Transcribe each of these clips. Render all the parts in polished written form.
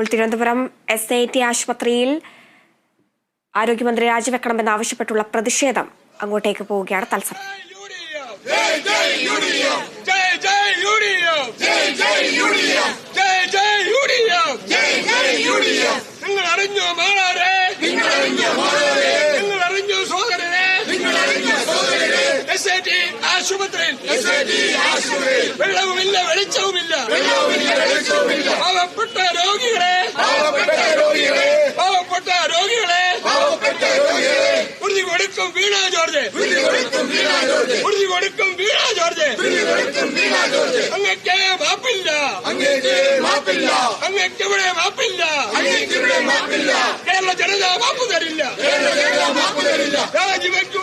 Thiruvananthapuram SIT ആശുപത്രിയിൽ ആരോഗ്യമന്ത്രി രാജിവെക്കണമെന്നാവശ്യപ്പെട്ടുള്ള പ്രതിഷേധം അങ്ങോട്ടേക്ക് പോവുകയാണ്. തത്സമയം വെള്ളവുമില്ല വെളിച്ചവുമില്ല പാവപ്പെട്ട രോഗികളെ ഉറുതി കൊടുക്കും വീണ ജോർജ് അങ്ങക്ക് മാപ്പില്ല കേരള ജനത മാപ്പ് തരില്ല. രാജിവെക്കൂ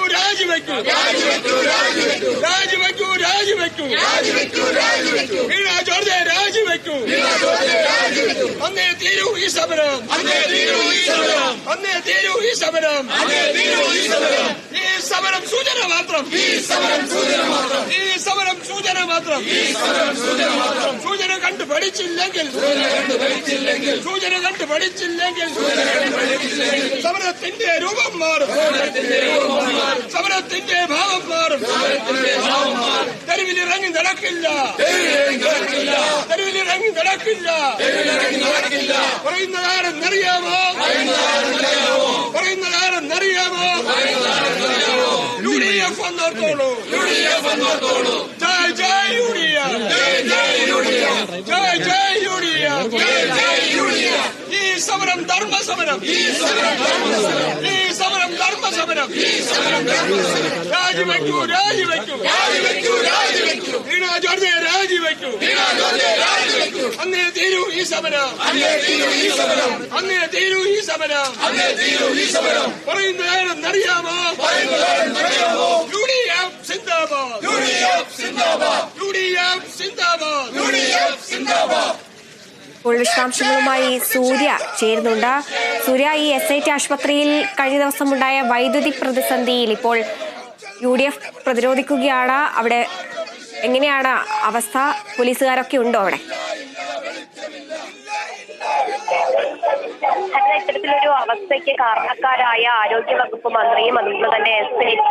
വീണ ജോർജ് രാജിവെക്കൂ. അന്നേ തീരൂ ഈ സമരം, ഈ സമരം സൂചന മാത്രം, സൂചന കണ്ടു പഠിച്ചില്ലെങ്കിൽ സമരത്തിന്റെ രൂപം മാറും, സമരത്തിന്റെ ഭാവം മാറും. തെരുവിലിറങ്ങി നടക്കില്ല. പറയുന്നതാരെന്നറിയാമോ? UDF വന്നോർത്തോളൂ. ജയ് UDF. ഈ സമരം ധർമ്മസമരം. രാജിവെക്കൂ. വീണ ജോർജ് രാജിവെക്കൂ. അന്നേ തീരൂ ഈ സമരം. പറയുന്നതാരെന്നറിയാമോ? UDF സിന്ദാബാദ്. ഇപ്പോൾ വിശദാംശങ്ങളുമായി സൂര്യ ചേരുന്നുണ്ട്. സൂര്യ, ഈ SIT ആശുപത്രിയിൽ കഴിഞ്ഞ ദിവസം ഉണ്ടായ വൈദ്യുതി പ്രതിസന്ധിയിൽ ഇപ്പോൾ UDF പ്രതിരോധിക്കുകയാണ്. അവിടെ എങ്ങനെയാണ് അവസ്ഥ? പോലീസുകാരൊക്കെ ഉണ്ടോ അവിടെ? ഇത്തരത്തിലൊരു അവസ്ഥയ്ക്ക് കാരണക്കാരായ ആരോഗ്യവകുപ്പ് മന്ത്രിയും അതുപോലെ തന്നെ SIT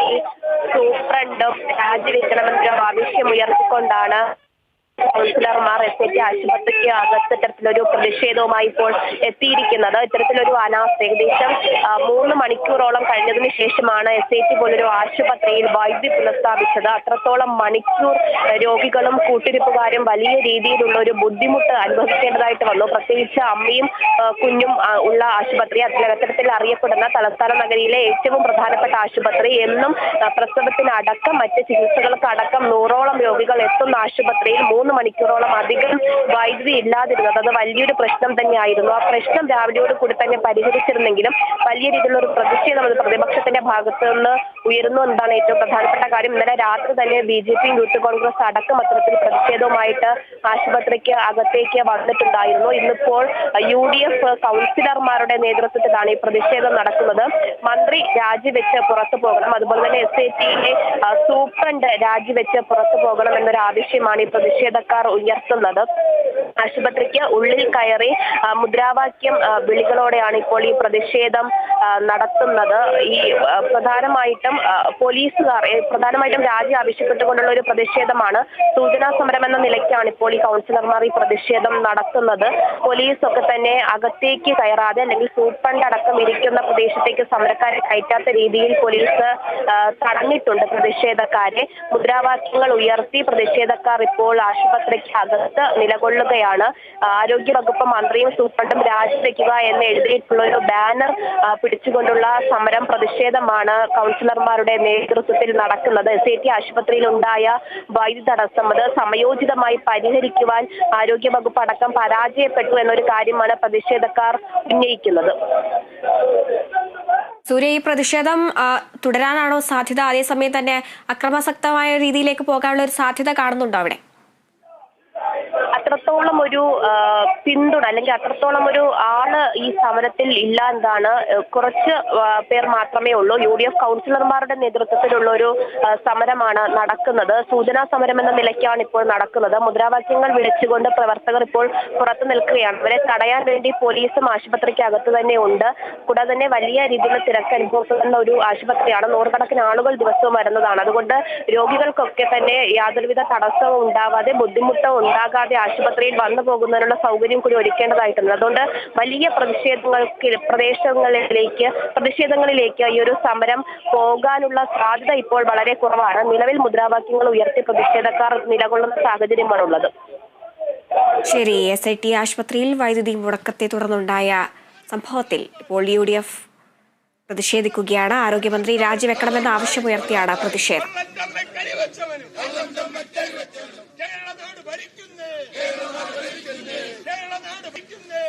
സൂപ്രണ്ടും രാജിവെക്കണമെന്നൊരു ആവശ്യം ഉയർത്തിക്കൊണ്ടാണ് കൗൺസിലർമാർ SIT ആശുപത്രിക്ക് അകത്ത് ഇത്തരത്തിലൊരു പ്രതിഷേധവുമായി ഇപ്പോൾ എത്തിയിരിക്കുന്നത്. ഇത്തരത്തിലൊരു അനാസ്ഥ ഏകദേശം 3 മണിക്കൂറോളം കഴിഞ്ഞതിന് ശേഷമാണ് SIT പോലൊരു ആശുപത്രിയിൽ വൈദ്യുതി പുനഃസ്ഥാപിച്ചത്. അത്രത്തോളം മണിക്കൂർ രോഗികളും കൂട്ടിരിപ്പുകാരും വലിയ രീതിയിലുള്ള ഒരു ബുദ്ധിമുട്ട് അനുഭവിക്കേണ്ടതായിട്ട് വന്നു. പ്രത്യേകിച്ച് അമ്മയും കുഞ്ഞും ഉള്ള ആശുപത്രി, അത്തരത്തിൽ അറിയപ്പെടുന്ന തലസ്ഥാന നഗരിയിലെ ഏറ്റവും പ്രധാനപ്പെട്ട ആശുപത്രി, എന്നും പ്രസവത്തിനടക്കം മറ്റ് ചികിത്സകൾക്ക് അടക്കം 100ഓളം രോഗികൾ എത്തുന്ന ആശുപത്രിയിൽ 3 മണിക്കൂറോളം അധികം വൈദ്യുതി ഇല്ലാതിരുന്നത് അത് വലിയൊരു പ്രശ്നം തന്നെയായിരുന്നു. ആ പ്രശ്നം രാവിലെയോട് കൂടി തന്നെ പരിഹരിച്ചിരുന്നെങ്കിലും വലിയ രീതിയിലുള്ള ഒരു പ്രതിഷേധം അത് പ്രതിപക്ഷത്തിന്റെ ഭാഗത്ത് നിന്ന് ഉയരുന്നു എന്നതാണ് ഏറ്റവും പ്രധാനപ്പെട്ട കാര്യം. ഇന്നലെ രാത്രി തന്നെ BJP, യൂത്ത് കോൺഗ്രസ് അടക്കം അത്തരത്തിൽ പ്രതിഷേധവുമായിട്ട് ആശുപത്രിക്ക് അകത്തേക്ക് വന്നിട്ടുണ്ടായിരുന്നു. ഇന്നിപ്പോൾ UDF കൗൺസിലർമാരുടെ നേതൃത്വത്തിലാണ് ഈ പ്രതിഷേധം നടക്കുന്നത്. മന്ത്രി രാജിവെച്ച് പുറത്തു പോകണം, അതുപോലെ തന്നെ SITയിലെ സൂപ്രണ്ട് രാജിവെച്ച് പുറത്തു പോകണം എന്നൊരു ആവശ്യമാണ് ഈ പ്രതിഷേധക്കാർ ഉയർത്തുന്നത്. ആശുപത്രിക്ക് ഉള്ളിൽ കയറി മുദ്രാവാക്യം വിളികളോടെയാണ് ഇപ്പോൾ ഈ പ്രതിഷേധം നടത്തുന്നത്. ഈ പ്രധാനമായിട്ടും രാജി ആവശ്യപ്പെട്ടുകൊണ്ടുള്ള ഒരു പ്രതിഷേധമാണ്. സൂചനാ സമരം എന്ന നിലയ്ക്കാണ് ഇപ്പോൾ ഈ കൗൺസിലർമാർ ഈ പ്രതിഷേധം നടത്തുന്നത്. പോലീസ് ഒക്കെ തന്നെ അകത്തേക്ക് കയറാതെ അല്ലെങ്കിൽ സൂപ്രണ്ട് അടക്കം ഇരിക്കുന്ന പ്രദേശത്തേക്ക് സമരക്കാരെ കയറ്റാത്ത രീതിയിൽ പോലീസ് തടഞ്ഞിട്ടുണ്ട് പ്രതിഷേധക്കാരെ. മുദ്രാവാക്യങ്ങൾ ഉയർത്തി പ്രതിഷേധക്കാർ ഇപ്പോൾ ആശുപത്രിക്ക് അകത്ത് നിലകൊള്ളുകയാണ്. ആരോഗ്യവകുപ്പ് മന്ത്രിയും സൂപ്രണ്ടും രാജിവെക്കുക എന്ന് എഴുതിയിട്ടുള്ള ഒരു ബാനർ പിടിച്ചുകൊണ്ടുള്ള സമരം പ്രതിഷേധമാണ് കൗൺസിലർമാരുടെ നേതൃത്വത്തിൽ നടക്കുന്നത്. SIT ആശുപത്രിയിൽ ഉണ്ടായ വൈദ്യുതി തടസ്സം അത് സമയോചിതമായി പരിഹരിക്കുവാൻ ആരോഗ്യവകുപ്പ് അടക്കം പരാജയപ്പെട്ടു എന്നൊരു കാര്യമാണ് പ്രതിഷേധക്കാർ ഉന്നയിക്കുന്നത്. സൂര്യ, ഈ പ്രതിഷേധം തുടരാനാണോ സാധ്യത? അതേസമയം തന്നെ അക്രമാസക്തമായ രീതിയിലേക്ക് പോകാനുള്ള ഒരു സാധ്യത കാണുന്നുണ്ടോ അവിടെ? അത്രത്തോളം അത്രത്തോളം ഒരു പിന്തുണ അല്ലെങ്കിൽ അത്രത്തോളം ഒരു ആള് ഈ സമരത്തിൽ ഇല്ല എന്നാണ് കുറച്ച് പേർ മാത്രമേ ഉള്ളൂ. UDF കൗൺസിലർമാരുടെ നേതൃത്വത്തിലുള്ള ഒരു സമരമാണ് നടക്കുന്നത്. സൂചനാ സമരം എന്ന നിലയ്ക്കാണ് ഇപ്പോൾ നടക്കുന്നത്. മുദ്രാവാക്യങ്ങൾ വിളിച്ചുകൊണ്ട് പ്രവർത്തകർ ഇപ്പോൾ പുറത്തു നിൽക്കുകയാണ്. അവരെ തടയാൻ വേണ്ടി പോലീസും ആശുപത്രിക്കകത്ത് തന്നെ ഉണ്ട്. കൂടാതെ തന്നെ വലിയ രീതിയിലുള്ള തിരക്ക് അനുഭവപ്പെടുന്ന ഒരു ആശുപത്രിയാണ്. നൂറുകണക്കിന് ആളുകൾ ദിവസവും വരുന്നതാണ്. അതുകൊണ്ട് രോഗികൾക്കൊക്കെ തന്നെ യാതൊരുവിധ തടസ്സവും ഉണ്ടാവാതെ ബുദ്ധിമുട്ടോ ഉണ്ടാകാതെ ആശുപത്രിയിൽ വന്നു പോകുന്നതിനുള്ള സൗകര്യം കൂടി ഒരുക്കേണ്ടതായിട്ടുണ്ട്. അതുകൊണ്ട് വലിയ പ്രതിഷേധങ്ങളിലേക്ക് ഈ ഒരു സമരം പോകാനുള്ള സാധ്യത ഇപ്പോൾ വളരെ കുറവാണ്. നിലവിൽ മുദ്രാവാക്യങ്ങൾ ഉയർത്തി പ്രതിഷേധക്കാർ നിലകൊള്ളുന്ന സാഹചര്യമാണുള്ളത്. ശരി, SIT ആശുപത്രിയിൽ വൈദ്യുതി മുടക്കത്തെ തുടർന്നുണ്ടായ സംഭവത്തിൽ ഇപ്പോൾ UDF പ്രതിഷേധിക്കുകയാണ്. ആരോഗ്യമന്ത്രി രാജിവെക്കണമെന്ന ആവശ്യമുയർത്തിയാണ് പ്രതിഷേധം. കേരളനാട് ഭരിക്കുന്നേ